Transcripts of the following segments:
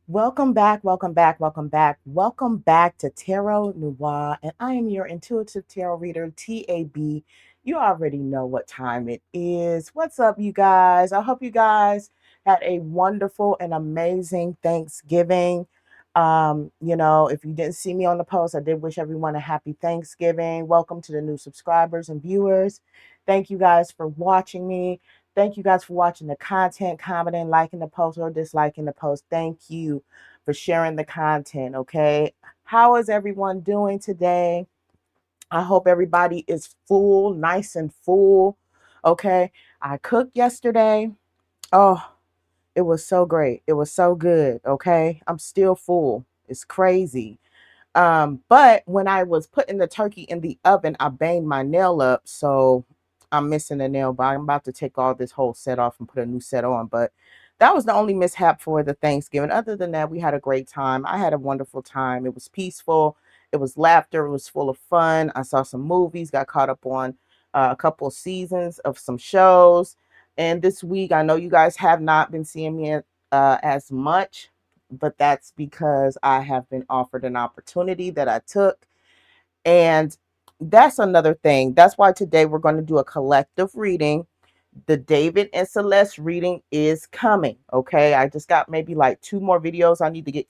Welcome back, welcome back, welcome back. Welcome back to Tarot Noir, and I am your intuitive tarot reader, TAB. You already know what time it is. What's up, you guys? I hope you guys had a wonderful and amazing Thanksgiving. If you didn't see me on the post, I did wish everyone a happy Thanksgiving. Welcome to the new subscribers and viewers. Thank you guys for watching me. Thank you guys for watching the content, commenting, liking the post, or disliking the post. Thank you for sharing the content, okay? How is everyone doing today? I hope everybody is full, nice and full, okay? I cooked yesterday. Oh, it was so great. It was so good, okay? I'm still full. It's crazy. But when I was putting the turkey in the oven, I banged my nail up, so I'm missing a nail, but I'm about to take all this whole set off and put a new set on. But that was the only mishap for the Thanksgiving. Other than that, we had a great time. I had a wonderful time. It was peaceful. It was laughter. It was full of fun. I saw some movies, got caught up on a couple of seasons of some shows. And this week, I know you guys have not been seeing me as much, but that's because I have been offered an opportunity that I took. And that's another thing. That's why today we're going to do a collective reading. The David and Celeste reading is coming. Okay. I just got maybe like 2 more videos I need to get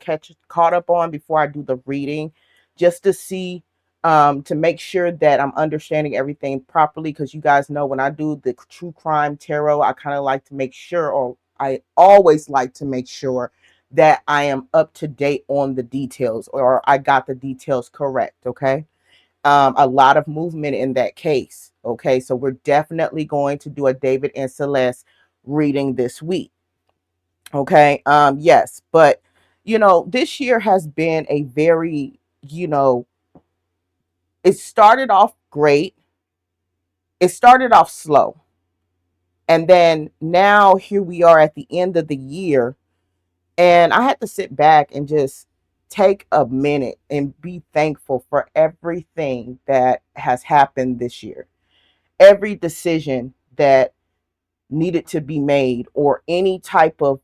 caught up on before I do the reading, just to see, to make sure that I'm understanding everything properly. Because you guys know when I do the true crime tarot, I kind of like to make sure, or I always like to make sure that I am up to date on the details, or I got the details correct. Okay. A lot of movement in that case. Okay, so we're definitely going to do a David and Celeste reading this week. Okay, yes, but this year has been a very, it started off great, it started off slow, and then now here we are at the end of the year, and I had to sit back and just take a minute and be thankful for everything that has happened this year, every decision that needed to be made, or any type of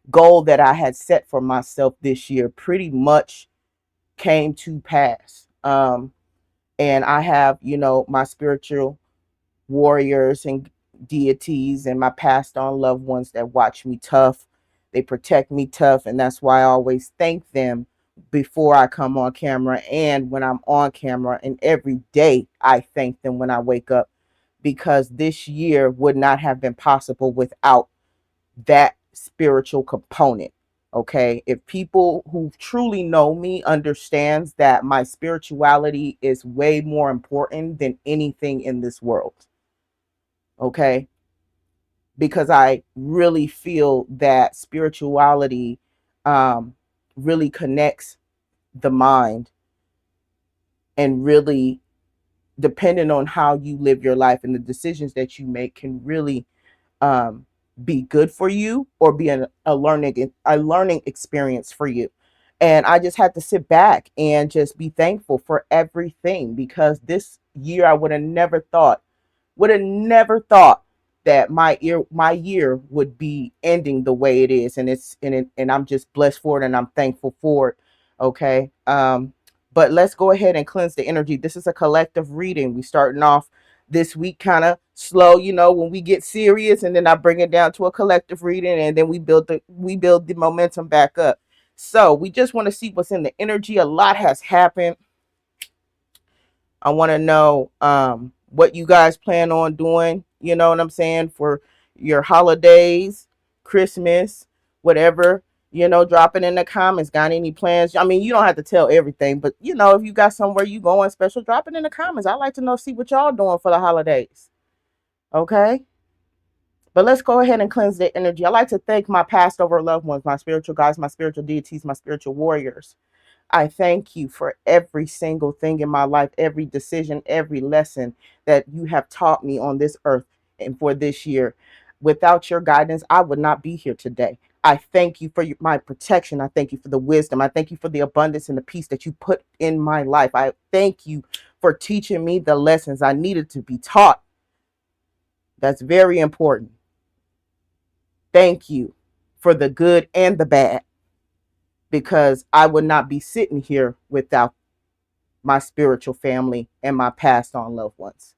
goal that I had set for myself this year pretty much came to pass. And I have, my spiritual warriors and deities and my passed on loved ones that watch me tough. They protect me tough. And that's why I always thank them before I come on camera and when I'm on camera. And every day I thank them when I wake up, because this year would not have been possible without that spiritual component. Okay, if people who truly know me understands that my spirituality is way more important than anything in this world. Okay, because I really feel that spirituality really connects the mind, and really, depending on how you live your life and the decisions that you make, can really um, be good for you or be a learning experience for you. And I just had to sit back and just be thankful for everything, because this year I would have never thought that my year would be ending the way it is, and and I'm just blessed for it, and I'm thankful for it. Okay. But let's go ahead and cleanse the energy. This is a collective reading. We starting off this week kind of slow, when we get serious, and then I bring it down to a collective reading, and then we build the momentum back up. So we just want to see what's in the energy. A lot has happened. I want to know what you guys plan on doing, you know what I'm saying, for your holidays, Christmas, whatever, drop it in the comments. Got any plans? I mean, you don't have to tell everything, but if you got somewhere you going special, drop it in the comments. I like to know, see what y'all doing for the holidays. Okay? But let's go ahead and cleanse the energy. I like to thank my past over loved ones, my spiritual guides, my spiritual deities, my spiritual warriors. I thank you for every single thing in my life, every decision, every lesson that you have taught me on this earth and for this year. Without your guidance, I would not be here today. I thank you for my protection. I thank you for the wisdom. I thank you for the abundance and the peace that you put in my life. I thank you for teaching me the lessons I needed to be taught. That's very important. Thank you for the good and the bad, because I would not be sitting here without my spiritual family and my passed on loved ones.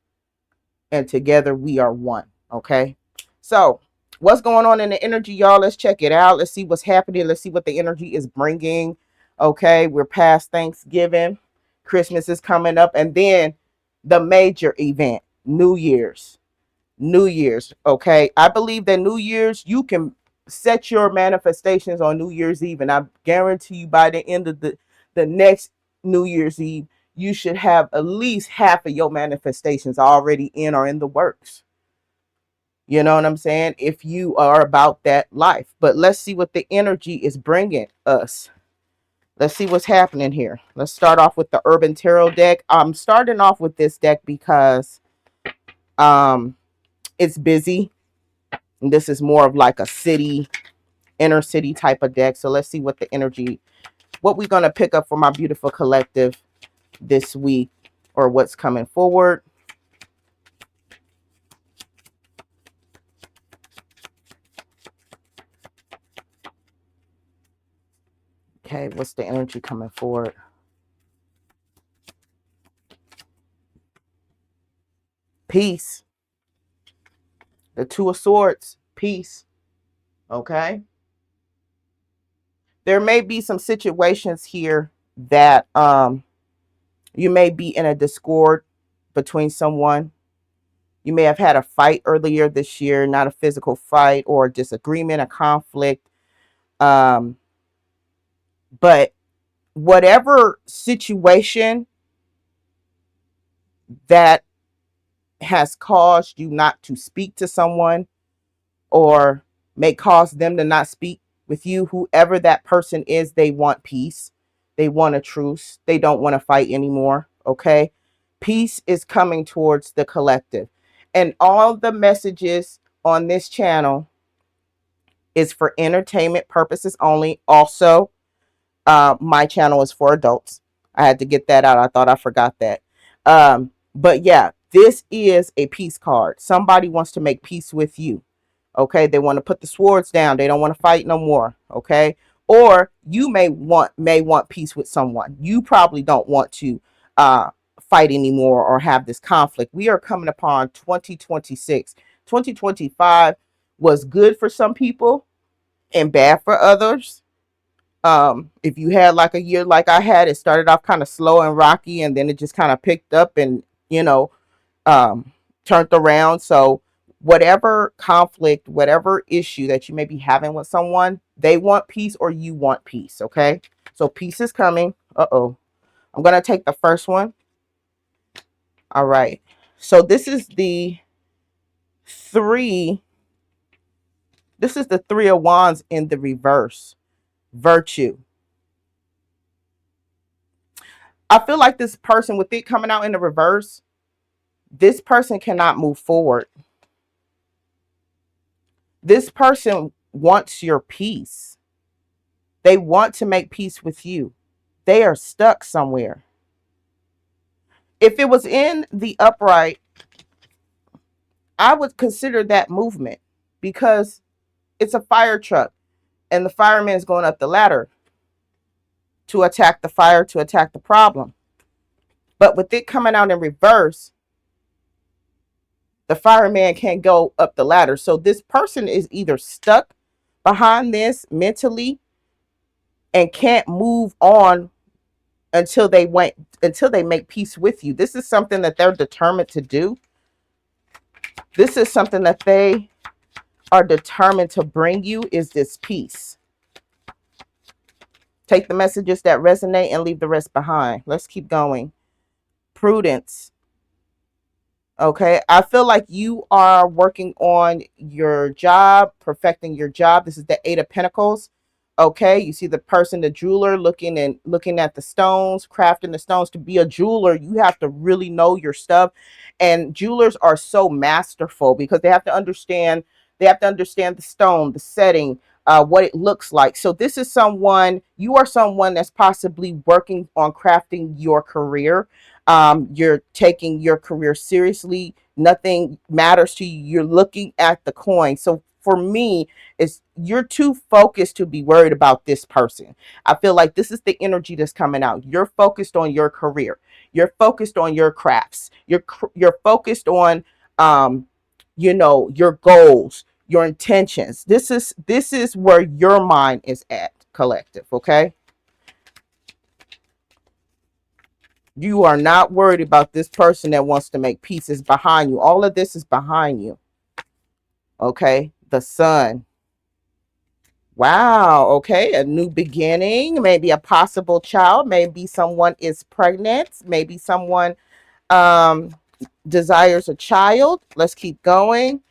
And together we are one. Okay. So, what's going on in the energy, y'all? Let's check it out. Let's see what's happening. Let's see what the energy is bringing. Okay. We're past Thanksgiving. Christmas is coming up. And then the major event, New Year's. New Year's. Okay. I believe that New Year's, you can set your manifestations on New Year's Eve. And I guarantee you by the end of the next New Year's Eve, you should have at least half of your manifestations already in or in the works. You know what I'm saying? If you are about that life. But let's see what the energy is bringing us. Let's see what's happening here. Let's start off with the Urban Tarot deck. I'm starting off with this deck because it's busy. And this is more of like a city, inner city type of deck. So let's see what the energy, what we're going to pick up for my beautiful collective this week, or what's coming forward. Okay, what's the energy coming forward? Peace. The Two of Swords. Peace. Okay. There may be some situations here that you may be in a discord between someone. You may have had a fight earlier this year, not a physical fight or a disagreement, a conflict. But whatever situation that has caused you not to speak to someone, or may cause them to not speak with you, whoever that person is, they want peace. They want a truce. They don't want to fight anymore. Okay. Peace is coming towards the collective. And all the messages on this channel is for entertainment purposes only. Also, my channel is for adults. I had to get that out. I thought I forgot that. But yeah, this is a peace card. Somebody wants to make peace with you. Okay, they want to put the swords down. They don't want to fight no more. Okay, or you may want peace with someone. You probably don't want to fight anymore or have this conflict. We are coming upon 2026. 2025 was good for some people and bad for others. If you had like a year like I had, it started off kind of slow and rocky, and then it just kind of picked up and turned around. So whatever conflict, whatever issue that you may be having with someone, they want peace or you want peace. Okay, so peace is coming. I'm gonna take the first one. All right, so this is the three of wands in the reverse. Virtue. I feel like this person, with it coming out in the reverse, this person cannot move forward. This person wants your peace. They want to make peace with you. They are stuck somewhere. If it was in the upright, I would consider that movement, because it's a fire truck and the fireman is going up the ladder to attack the fire, to attack the problem. But with it coming out in reverse, the fireman can't go up the ladder. So this person is either stuck behind this mentally and can't move on until they make peace with you. This is something that they're determined to do. This is something that they are determined to bring you, is this peace. Take the messages that resonate and leave the rest behind. Let's keep going. Prudence. Okay, I feel like you are working on your job, perfecting your job. This is the Eight of Pentacles. Okay, you see the person, the jeweler, looking at the stones, crafting the stones. To be a jeweler, you have to really know your stuff. And jewelers are so masterful because they have to understand the stone, the setting, what it looks like. So this is someone, you are someone that's possibly working on crafting your career. You're taking your career seriously. Nothing matters to you. You're looking at the coin. So for me, it's you're too focused to be worried about this person. I feel like this is the energy that's coming out. You're focused on your career. You're focused on your crafts. You're focused on your goals, your intentions. This is where your mind is at, collective, okay? You are not worried about this person that wants to make peace. Is behind you. All of this is behind you. Okay? The sun. Wow, okay, a new beginning, maybe a possible child, maybe someone is pregnant, maybe someone um desires a child. Let's keep going.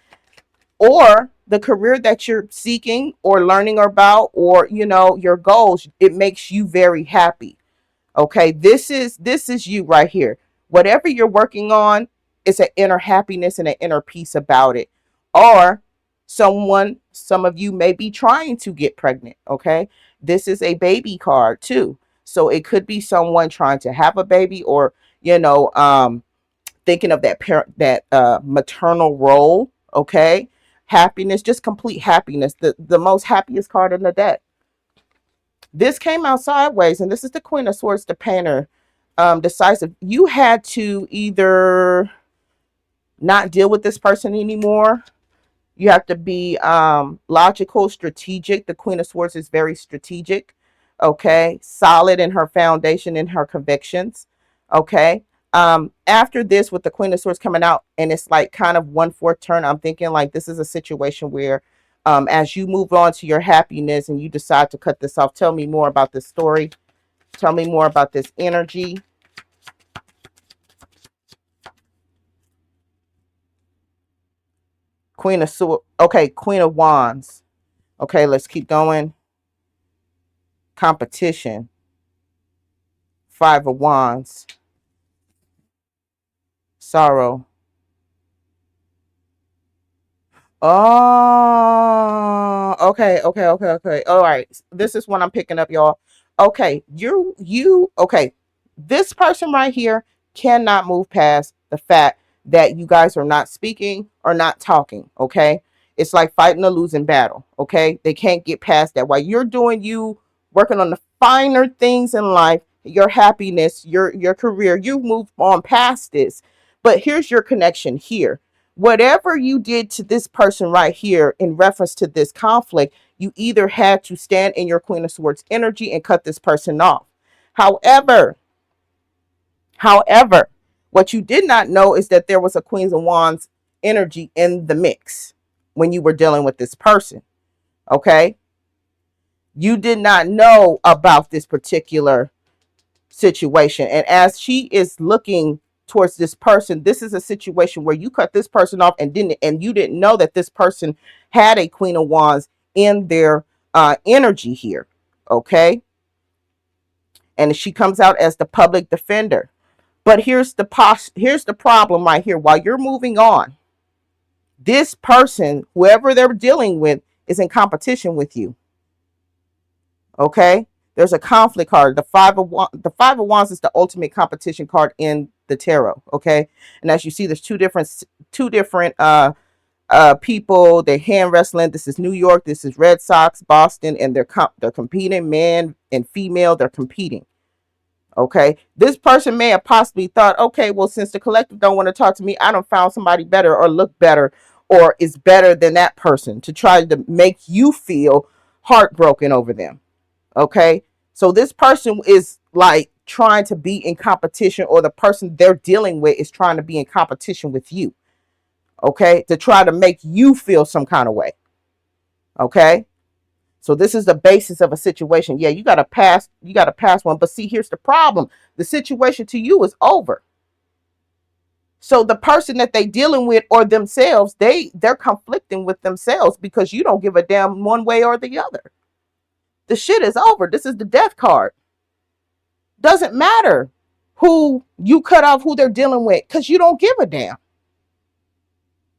Or the career that you're seeking or learning about, or your goals, it makes you very happy. Okay, this is you right here. Whatever you're working on, it's an inner happiness and an inner peace about it. Or some of you may be trying to get pregnant. Okay, this is a baby card too. So it could be someone trying to have a baby, or thinking of that parent, that maternal role. Okay, happiness, just complete happiness. The most happiest card in the deck. This came out sideways, and this is the Queen of Swords, the painter. Decisive. You had to either not deal with this person anymore. You have to be logical, strategic. The Queen of Swords is very strategic. Okay, solid in her foundation, in her convictions. Okay. After this, with the Queen of Swords coming out, and it's like kind of 1/4 turn, I'm thinking like this is a situation where as you move on to your happiness and you decide to cut this off. Tell me more about this story. Tell me more about this energy. Queen of Swords. Okay, Queen of Wands. Okay, let's keep going. Competition. Five of Wands. Sorrow. Oh, okay, okay, okay, okay. All right. This is what I'm picking up, y'all. Okay, okay. This person right here cannot move past the fact that you guys are not speaking or not talking. Okay, it's like fighting a losing battle. Okay, they can't get past that. While you're doing you, working on the finer things in life, your happiness, your career, you move on past this. But here's your connection here. Whatever you did to this person right here in reference to this conflict, you either had to stand in your Queen of Swords energy and cut this person off. However, however, what you did not know is that there was a Queens of Wands energy in the mix when you were dealing with this person. Okay, you did not know about this particular situation. And as she is looking towards this person, this is a situation where you cut this person off and you didn't know that this person had a Queen of Wands in their energy here. Okay, and she comes out as the public defender. But here's the problem right here. While you're moving on, this person, whoever they're dealing with, is in competition with you. Okay, there's a conflict card. The Five of Wands is the ultimate competition card in the tarot. Okay, and as you see, there's two different people. They're hand wrestling. This is New York. This is Red Sox, Boston, and they're competing. Man and female, they're competing. Okay, this person may have possibly thought, okay, well, since the collective don't want to talk to me, I don't found somebody better or look better or is better than that person, to try to make you feel heartbroken over them. Okay, so this person is like trying to be in competition, or the person they're dealing with is trying to be in competition with you. Okay, to try to make you feel some kind of way. Okay, so this is the basis of a situation. Yeah, you got to pass one, but see, here's the problem. The situation to you is over. So the person that they dealing with, or themselves, they're conflicting with themselves because you don't give a damn one way or the other. The shit is over. This is the death card. Doesn't matter who you cut off, who they're dealing with, because you don't give a damn.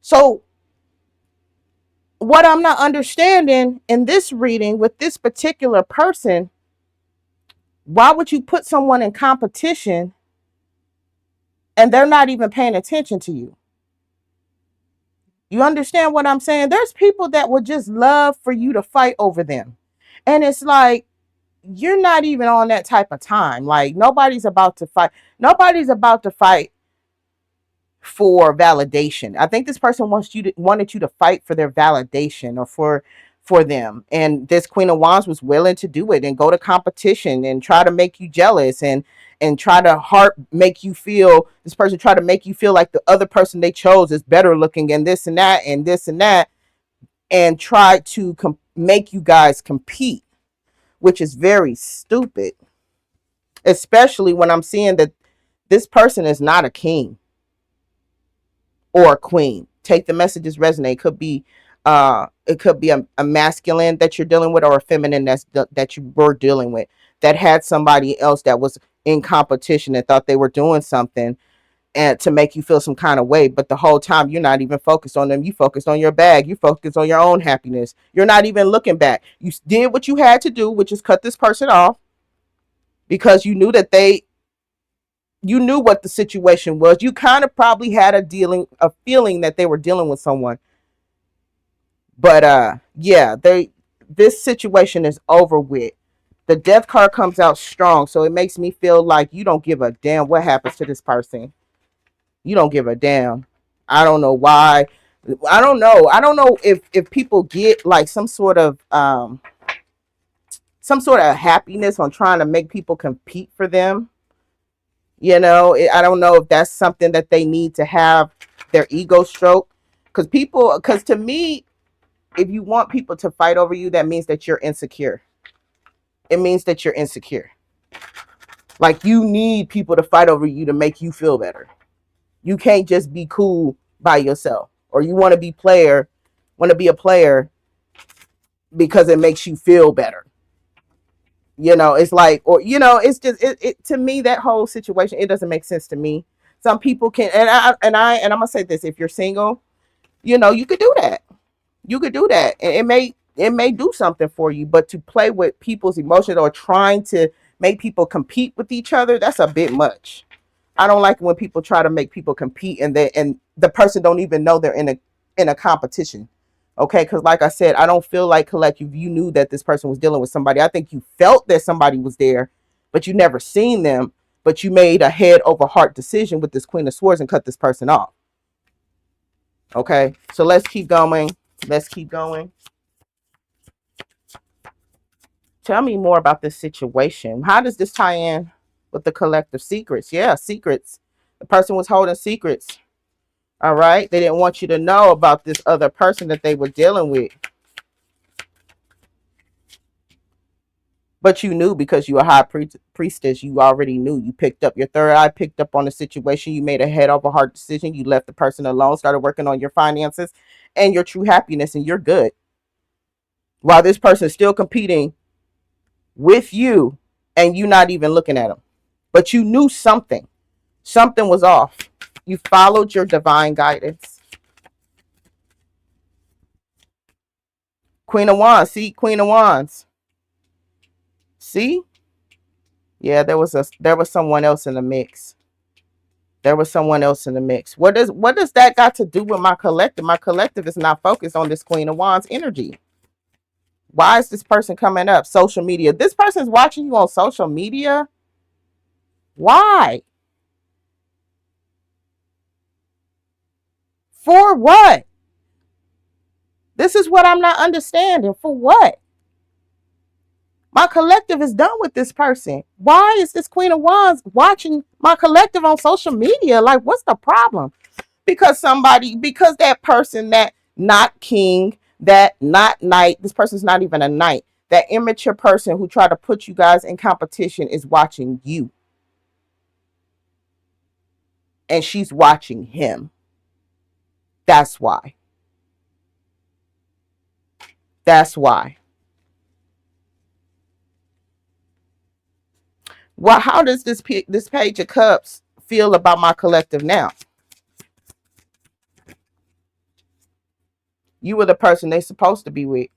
So what I'm not understanding in this reading with this particular person, why would you put someone in competition and they're not even paying attention to you? You understand what I'm saying? There's people that would just love for you to fight over them. And it's like, you're not even on that type of time. Like, nobody's about to fight. Nobody's about to fight for validation. I think this person wanted you to fight for their validation or for them. And this Queen of Wands was willing to do it and go to competition and try to make you jealous and try to make you feel, this person try to make you feel like the other person they chose is better looking and this and that and this and that, and try to make you guys compete, which is very stupid, especially when I'm seeing that this person is not a king or a queen. Take the messages resonate. It could be a masculine that you're dealing with or a feminine that you were dealing with that had somebody else that was in competition and thought they were doing something and to make you feel some kind of way, but the whole time you're not even focused on them. You focused on your bag. You focused on your own happiness. You're not even looking back. You did what you had to do, which is cut this person off because you knew that you knew what the situation was. You kind of probably had a feeling that they were dealing with someone. But yeah, this situation is over with. The death card comes out strong, so it makes me feel like you don't give a damn what happens to this person. You don't give a damn. I don't know why. I don't know. I don't know if people get like some sort of happiness on trying to make people compete for them. I don't know if that's something that they need to have their ego stroke. Because to me, if you want people to fight over you, that means that you're insecure. It means that you're insecure. Like, you need people to fight over you to make you feel better. You can't just be cool by yourself. Or you want to be a player because it makes you feel better. It's like, or it's just to me, that whole situation, it doesn't make sense to me. Some people can, and I'm gonna say this: if you're single, you could do that. You could do that, and it may do something for you. But to play with people's emotions or trying to make people compete with each other, that's a bit much. I don't like when people try to make people compete and the person don't even know they're in a competition. Okay, because like I said, I don't feel like, collective, you knew that this person was dealing with somebody. I think you felt that somebody was there, but you never seen them. But you made a head over heart decision with this Queen of Swords and cut this person off. Okay, so let's keep going. Let's keep going. Tell me more about this situation. How does this tie in with the collective secrets? Yeah, secrets. The person was holding secrets. All right. They didn't want you to know about this other person that they were dealing with. But you knew because you were a high priestess. You already knew. You picked up your third eye, picked up on the situation. You made a head over heart decision. You left the person alone, started working on your finances and your true happiness, and you're good. While this person is still competing with you and you not even looking at them. But you knew something. Something was off. You followed your divine guidance. Queen of Wands. See, Queen of Wands. See? Yeah, there was someone else in the mix. There was someone else in the mix. What does that got to do with my collective? My collective is not focused on this Queen of Wands energy. Why is this person coming up? Social media. This person's watching you on social media. Why? For what? This is what I'm not understanding. For what? My collective is done with this person. Why is this Queen of Wands watching my collective on social media? Like, what's the problem? Because that person, that not king, that not knight, this person's not even a knight. That immature person who tried to put you guys in competition is watching you. And she's watching him. That's why. That's why. Well, how does this Page of Cups feel about my collective now? You were the person they supposed to be with.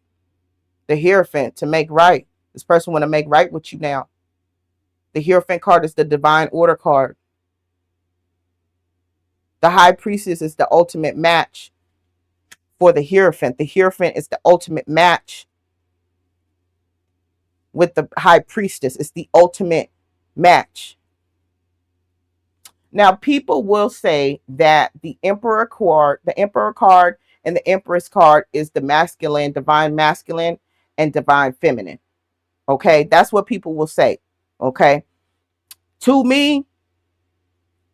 The Hierophant, to make right. This person want to make right with you now. The Hierophant card is the divine order card. The High Priestess is the ultimate match for the Hierophant. The Hierophant is the ultimate match with the High Priestess. It's the ultimate match. Now, people will say that the Emperor card and the Empress card is the masculine, divine masculine, and divine feminine. Okay, that's what people will say. Okay, to me,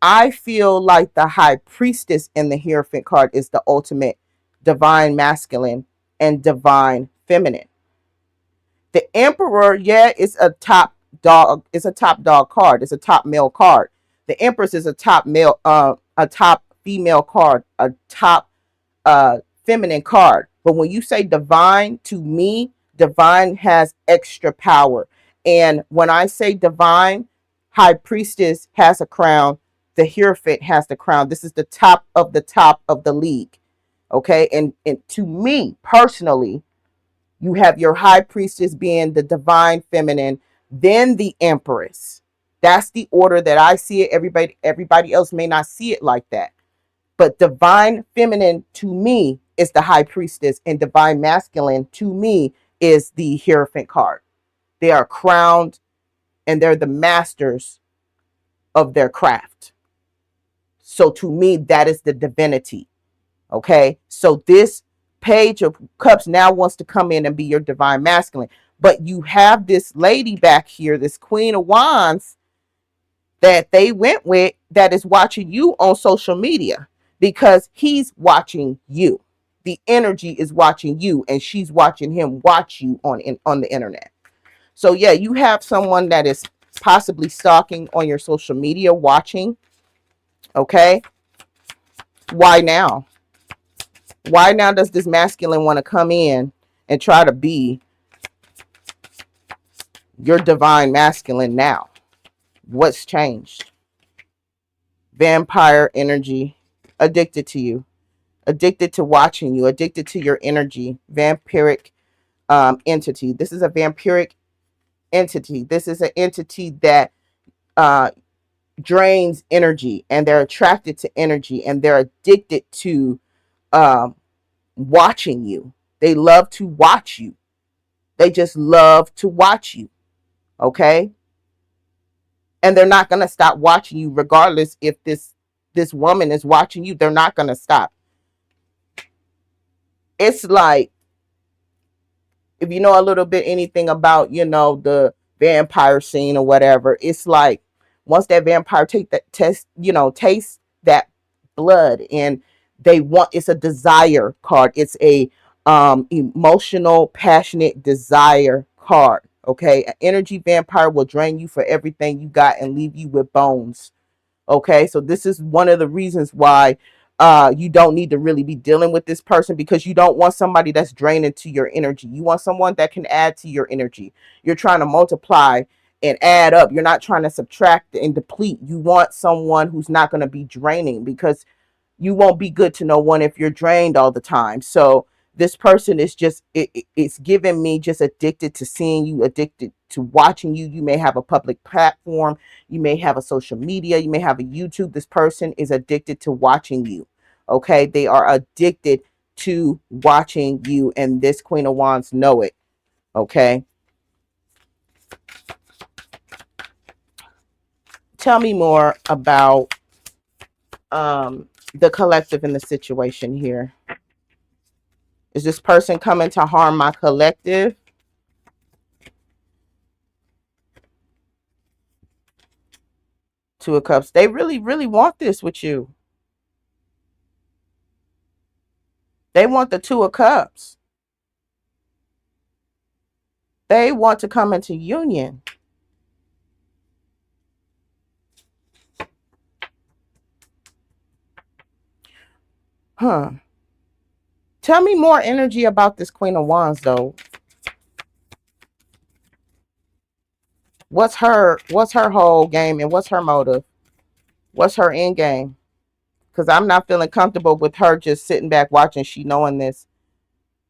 I feel like the High Priestess in the Hierophant card is the ultimate divine masculine and divine feminine. The Emperor, yeah, is a top dog. It's a top dog card. It's a top male card. The Empress is a top male, a top female card, a top feminine card. But when you say divine, to me, divine has extra power. And when I say divine, High Priestess has a crown. The Hierophant has the crown. This is the top of the league. Okay. And to me personally, you have your High Priestess being the divine feminine, then the Empress. That's the order that I see it. Everybody else may not see it like that. But divine feminine to me is the High Priestess, and divine masculine to me is the Hierophant card. They are crowned and they're the masters of their craft. So to me, that is the divinity. Okay. So this Page of Cups now wants to come in and be your divine masculine. But you have this lady back here, this Queen of Wands, that they went with, that is watching you on social media, because he's watching you. The energy is watching you, and she's watching him watch you on the internet. So yeah, you have someone that is possibly stalking on your social media, watching. Okay. Why now? Why now does this masculine want to come in and try to be your divine masculine now? What's changed? Vampire energy, addicted to you, addicted to watching you, addicted to your energy. Vampiric entity. This is a vampiric entity. This is an entity that drains energy, and they're attracted to energy, and they're addicted to watching you. They love to watch you. They just love to watch you. Okay. And they're not going to stop watching you regardless if this woman is watching you. They're not going to stop. It's like, if you know a little bit anything about, the vampire scene or whatever, it's like once that vampire take that test, taste that blood, and it's a desire card. It's a emotional, passionate desire card. Okay. An energy vampire will drain you for everything you got and leave you with bones. Okay. So this is one of the reasons why you don't need to really be dealing with this person, because you don't want somebody that's draining to your energy. You want someone that can add to your energy. You're trying to multiply and add up. You're not trying to subtract and deplete. You want someone who's not going to be draining, because you won't be good to no one if you're drained all the time. So this person is just, it's giving me just addicted to seeing you, addicted to watching you. You may have a public platform. You may have a social media. You may have a YouTube. This person is addicted to watching you. Okay. They are addicted to watching you, and this Queen of Wands know it. Okay. Tell me more about the collective in the situation here. Is this person coming to harm my collective? Two of Cups. They really, really want this with you. They want the Two of Cups. They want to come into union. Huh. Tell me more energy about this Queen of Wands, though. What's her whole game, and what's her motive? What's her end game? Because I'm not feeling comfortable with her just sitting back watching. She knowing this.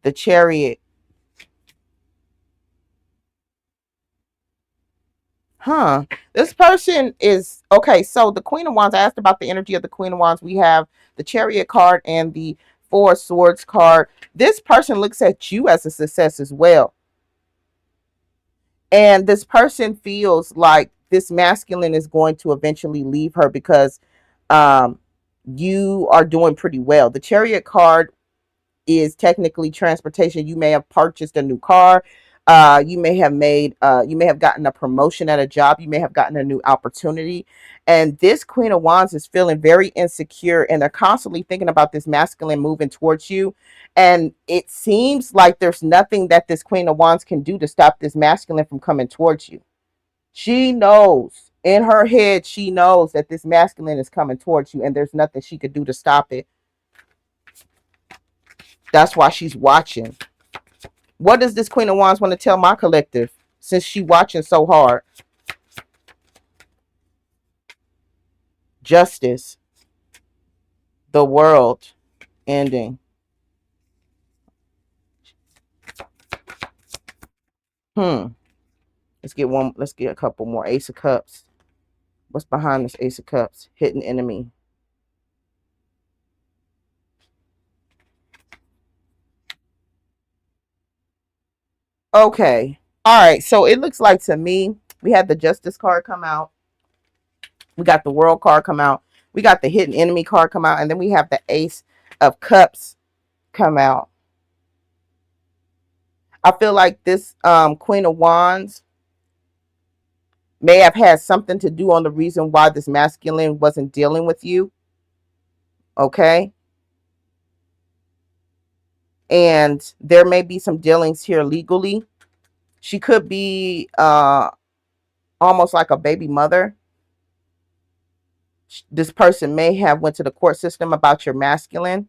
The Chariot. Huh. This person is okay. So the Queen of Wands, I asked about the energy of the Queen of Wands. We have the Chariot card and the Four of Swords card. This person looks at you as a success as well. And this person feels like this masculine is going to eventually leave her because um, you are doing pretty well. The Chariot card is technically transportation. You may have purchased a new car. You may have gotten a promotion at a job. You may have gotten a new opportunity. And this Queen of Wands is feeling very insecure, and they're constantly thinking about this masculine moving towards you. And it seems like there's nothing that this Queen of Wands can do to stop this masculine from coming towards you. She knows in her head, she knows that this masculine is coming towards you, and there's nothing she could do to stop it. That's why she's watching. What does this Queen of Wands want to tell my collective since she watching so hard? Justice. The world ending. Let's get a couple more. Ace of Cups. What's behind this Ace of Cups? Hidden enemy. Okay. All right. So it looks like to me, we had the Justice card come out. We got the World card come out. We got the Hidden Enemy card come out. And then we have the Ace of Cups come out. I feel like this Queen of Wands may have had something to do on the reason why this masculine wasn't dealing with you. Okay. And there may be some dealings here legally. She could be almost like a baby mother. This person may have went to the court system about your masculine.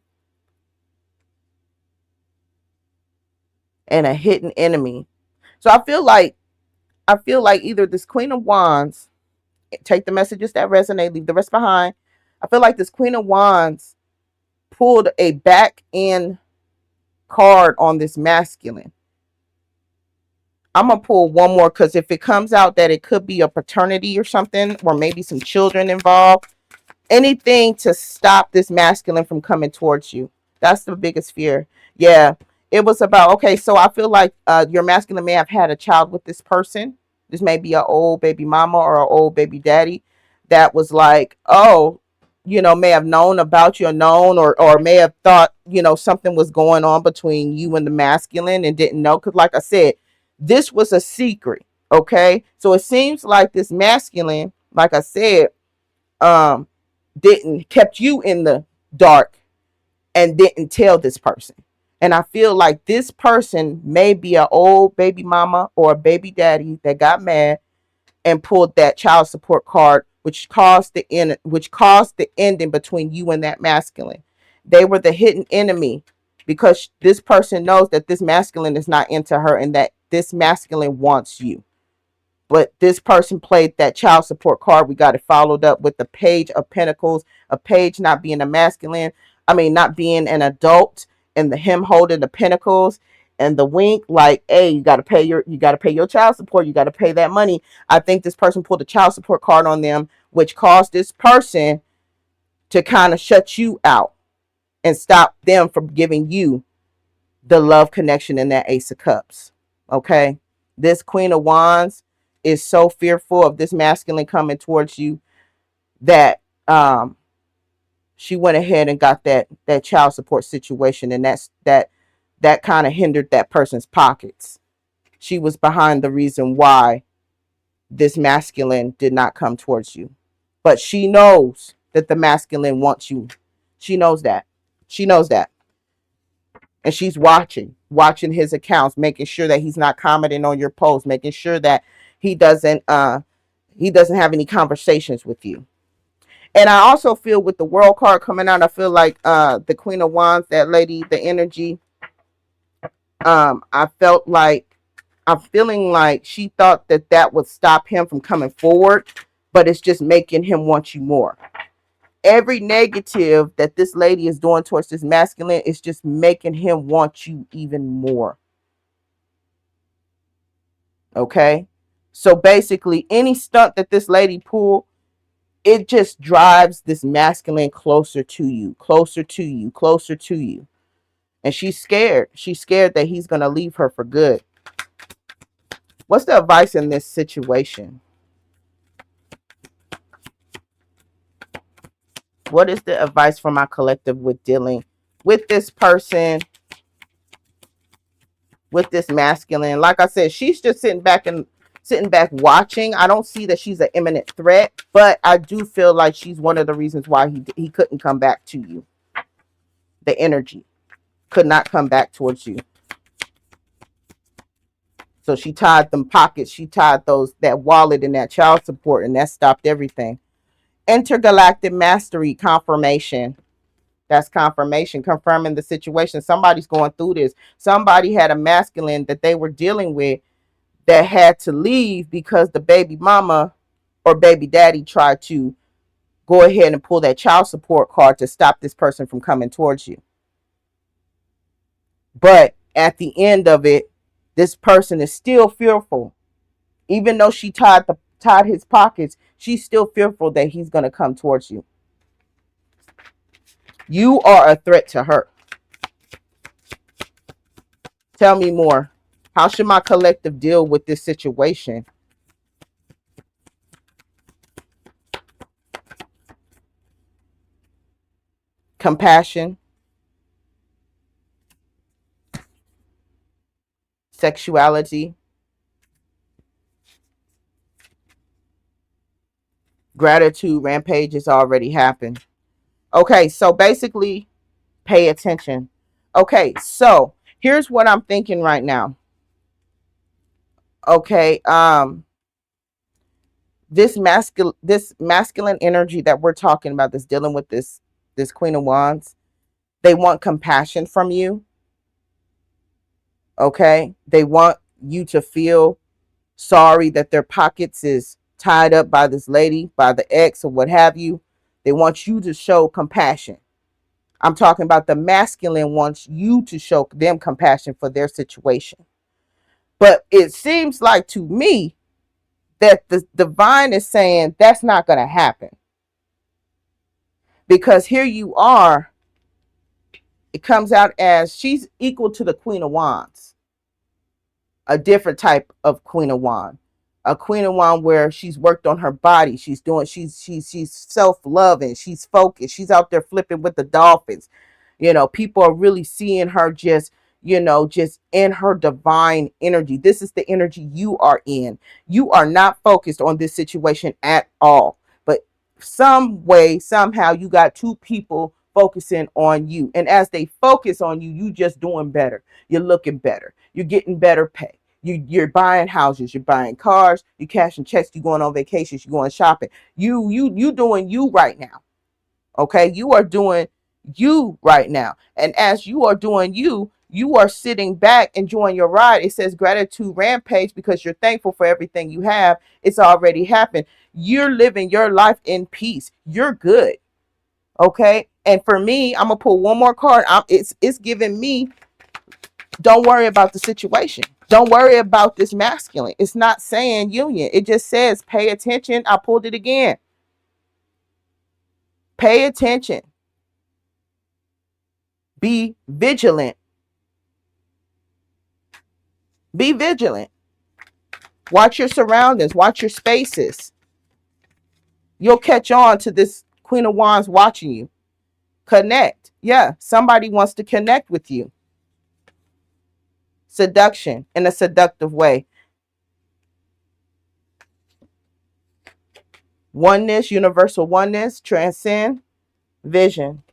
And a hidden enemy. So I feel like either this Queen of Wands, take the messages that resonate, leave the rest behind. I feel like this Queen of Wands pulled a back end card on this masculine. I'm going to pull one more because if it comes out that it could be a paternity or something, or maybe some children involved, anything to stop this masculine from coming towards you. That's the biggest fear. Yeah. It was about, okay, so I feel like your masculine may have had a child with this person. This may be an old baby mama or an old baby daddy that was like, oh, may have known about you, or may have thought, something was going on between you and the masculine and didn't know. Because like I said, this was a secret. Okay. So it seems like this masculine, like I said, didn't kept you in the dark and didn't tell this person. And I feel like this person may be an old baby mama or a baby daddy that got mad and pulled that child support card, which caused the ending between you and that masculine. They were the hidden enemy because this person knows that this masculine is not into her and that this masculine wants you. But this person played that child support card. We got it followed up with the Page of Pentacles, a page not being a masculine. Not being an adult, and the him holding the pentacles and the wink, like, hey, you gotta pay your child support. You gotta pay that money. I think this person pulled a child support card on them, which caused this person to kind of shut you out and stop them from giving you the love connection in that Ace of Cups. Okay. This Queen of Wands is so fearful of this masculine coming towards you that she went ahead and got that child support situation, and that kind of hindered that person's pockets. She was behind the reason why this masculine did not come towards you. But she knows that the masculine wants you. She knows that. She knows that. And she's watching his accounts, making sure that he's not commenting on your posts, making sure that he doesn't have any conversations with you. And I also feel with the World card coming out, I feel like the Queen of Wands, that lady, the energy, I'm feeling like she thought that would stop him from coming forward, but it's just making him want you more. Every negative that this lady is doing towards this masculine is just making him want you even more. Okay? So basically, any stunt that this lady pull, it just drives this masculine closer to you, closer to you, closer to you. And she's scared. She's scared that he's going to leave her for good. What's the advice in this situation? What is the advice for my collective with dealing with this person, with this masculine? Like I said, she's just sitting back watching. I don't see that she's an imminent threat, but I do feel like she's one of the reasons why he couldn't come back to you. The energy could not come back towards you. So she tied them pockets. She tied that wallet and that child support, and that stopped everything. Intergalactic mastery confirmation. That's confirmation, confirming the situation. Somebody's going through this. Somebody had a masculine that they were dealing with that had to leave because the baby mama or baby daddy tried to go ahead and pull that child support card to stop this person from coming towards you. But at the end of it, this person is still fearful. Even though she tied his pockets, she's still fearful that he's going to come towards you. You are a threat to her. Tell me more. How should my collective deal with this situation? Compassion. Sexuality. Gratitude rampage has already happened. Okay, so basically, pay attention. Okay, so here's what I'm thinking right now. Okay, this masculine energy that we're talking about, that's dealing with this Queen of Wands, they want compassion from you. Okay, they want you to feel sorry that their pockets is tied up by this lady, by the ex or what have you. They want you to show compassion. I'm talking about the masculine wants you to show them compassion for their situation. But it seems like to me that the divine is saying that's not going to happen. Because here you are, it comes out as she's equal to the Queen of Wands. A different type of Queen of Wands. A Queen of Wands where she's worked on her body. She's self-loving. She's focused. She's out there flipping with the dolphins. People are really seeing her just in her divine energy. This is the energy you are in. You are not focused on this situation at all. But some way, somehow, you got two people focusing on you. And as they focus on you, you just doing better. You're looking better. You're getting better pay. You're buying houses. You're buying cars. You're cashing checks. You're going on vacations. You're going shopping. You doing you right now. Okay? You are doing you right now. And as you are doing you are sitting back enjoying your ride. It says gratitude rampage because you're thankful for everything you have. It's already happened. You're living your life in peace. You're good. Okay? And for me, I'm going to pull one more card. It's giving me, don't worry about the situation. Don't worry about this masculine. It's not saying union. It just says pay attention. I pulled it again. Pay attention. Be vigilant. Be vigilant. Watch your surroundings. Watch your spaces. You'll catch on to this Queen of Wands watching you. Connect. Yeah, somebody wants to connect with you. Seduction in a seductive way. Oneness, universal oneness, transcend, vision.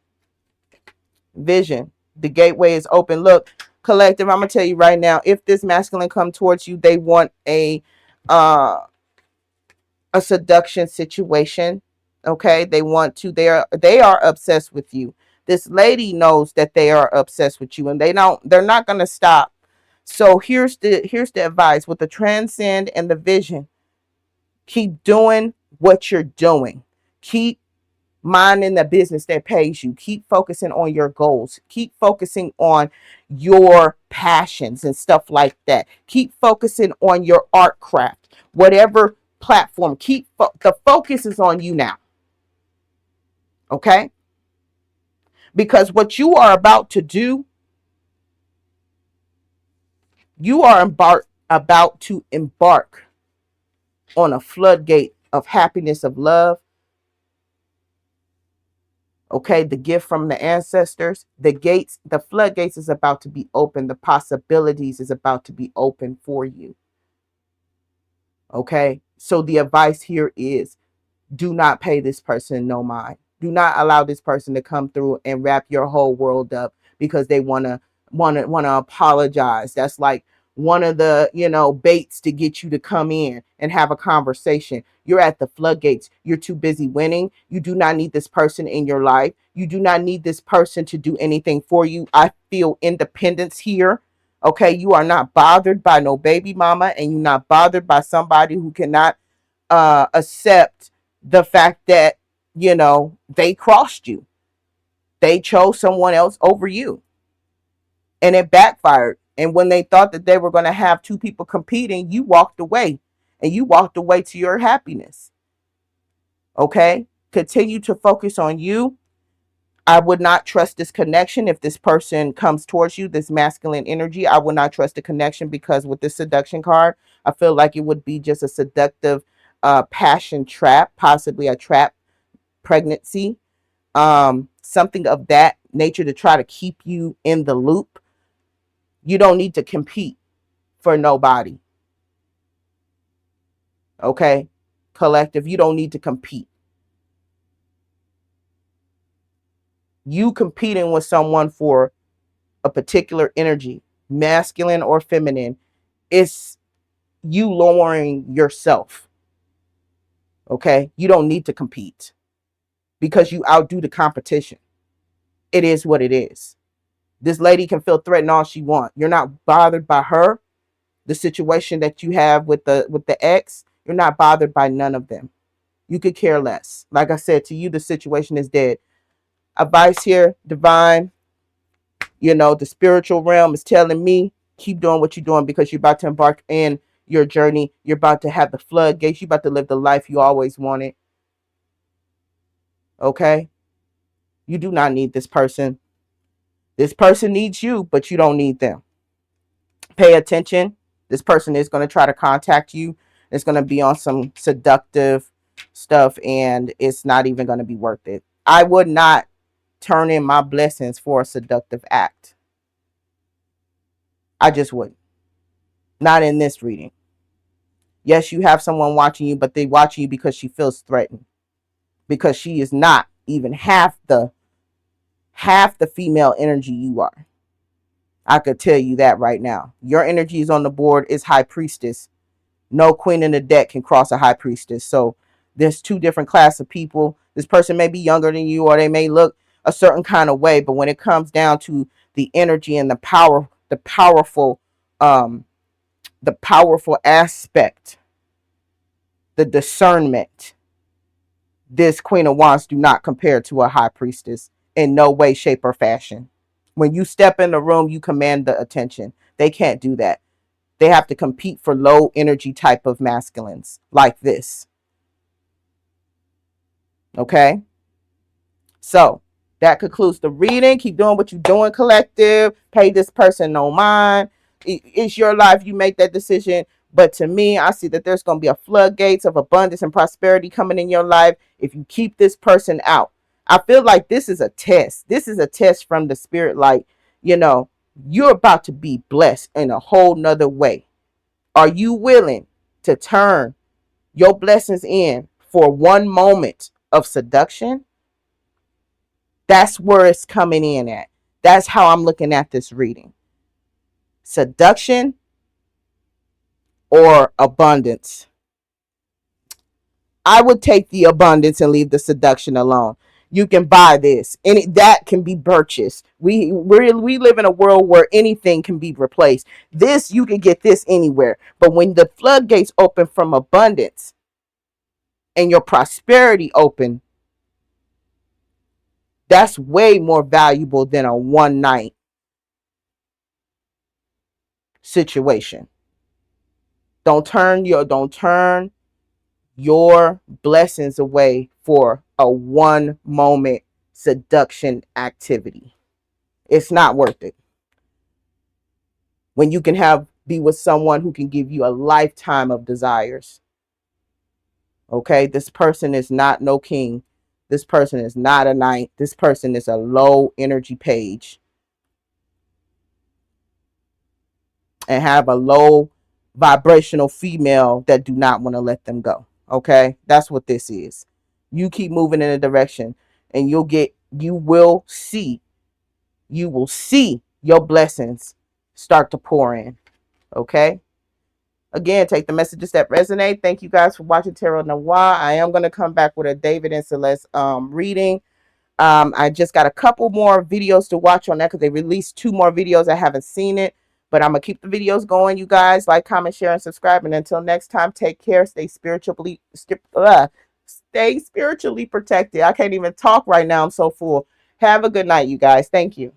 Vision. The gateway is open. Look, collective, I'm going to tell you right now, if this masculine come towards you, they want a seduction situation. Okay, they are obsessed with you. This lady knows that they are obsessed with you, and they're not going to stop. So here's the advice with the transcend and the vision. Keep doing what you're doing. Keep minding the business that pays you. Keep focusing on your goals. Keep focusing on your passions and stuff like that. Keep focusing on your art craft, whatever platform. The focus is on you now. Okay? Because what you are about to do, you are about to embark on a floodgate of happiness, of love. Okay, the gift from the ancestors, the floodgates is about to be open. The possibilities is about to be open for you. Okay, so the advice here is, do not pay this person no mind. Do not allow this person to come through and wrap your whole world up because they want to apologize. That's like one of the, baits to get you to come in and have a conversation. You're at the floodgates. You're too busy winning. You do not need this person in your life. You do not need this person to do anything for you. I feel independence here. Okay, you are not bothered by no baby mama, and you're not bothered by somebody who cannot accept the fact that, they crossed you. They chose someone else over you, and it backfired. And when they thought that they were going to have two people competing, you walked away, and you walked away to your happiness. Okay, continue to focus on you. I would not trust this connection. If this person comes towards you, this masculine energy, I would not trust the connection, because with this seduction card, I feel like it would be just a seductive passion trap, possibly a trap pregnancy, something of that nature to try to keep you in the loop. You don't need to compete for nobody. Okay, collective, you don't need to compete. You competing with someone for a particular energy, masculine or feminine, it's you lowering yourself. Okay, you don't need to compete because you outdo the competition. It is what it is. This lady can feel threatened all she wants. You're not bothered by her. The situation that you have with the ex, you're not bothered by none of them. You could care less. Like I said, to you, the situation is dead. Advice here, divine, the spiritual realm is telling me, keep doing what you're doing, because you're about to embark in your journey. You're about to have the floodgates. You're about to live the life you always wanted. Okay? You do not need this person. This person needs you, but you don't need them. Pay attention. This person is going to try to contact you. It's going to be on some seductive stuff, and it's not even going to be worth it. I would not turn in my blessings for a seductive act. I just wouldn't. Not in this reading. Yes, you have someone watching you, but they watching you because she feels threatened. Because she is not even half the female energy you are. I could tell you that right now. Your energy is on the board is High Priestess. No queen in the deck can cross a High Priestess. So there's two different class of people. This person may be younger than you, or they may look a certain kind of way, but when it comes down to the energy and the powerful aspect, the discernment, this Queen of Wands do not compare to a High Priestess in no way, shape, or fashion. When you step in the room, you command the attention. They can't do that. They have to compete for low energy type of masculines like this. Okay? So that concludes the reading. Keep doing what you're doing, collective. Pay this person no mind. It's your life. You make that decision. But to me, I see that there's going to be a floodgates of abundance and prosperity coming in your life if you keep this person out. I feel like this is a test. This is a test from the spirit. Like, you're about to be blessed in a whole nother way. Are you willing to turn your blessings in for one moment of seduction? That's where it's coming in at. That's how I'm looking at this reading. Seduction or abundance. I would take the abundance and leave the seduction alone. You can buy this. That can be purchased. We live in a world where anything can be replaced. This, you can get this anywhere. But when the floodgates open from abundance and your prosperity open, That's way more valuable than a one night situation. Don't turn your blessings away for a one moment seduction activity. It's not worth it. When you can be with someone who can give you a lifetime of desires. Okay, this person is not no king. This person is not a knight. This person is a low energy page and have a low vibrational female that do not want to let them go. Okay, that's what this is. You keep moving in a direction and you will see your blessings start to pour in. Okay, again, take the messages that resonate. Thank you guys for watching Tarot Noir. I am going to come back with a David and Celeste reading. I just got a couple more videos to watch on that because they released 2 more videos. I haven't seen it, but I'm going to keep the videos going, you guys. Like, comment, share, and subscribe. And until next time, take care. Stay spiritually protected. I can't even talk right now. I'm so full. Have a good night, you guys. Thank you.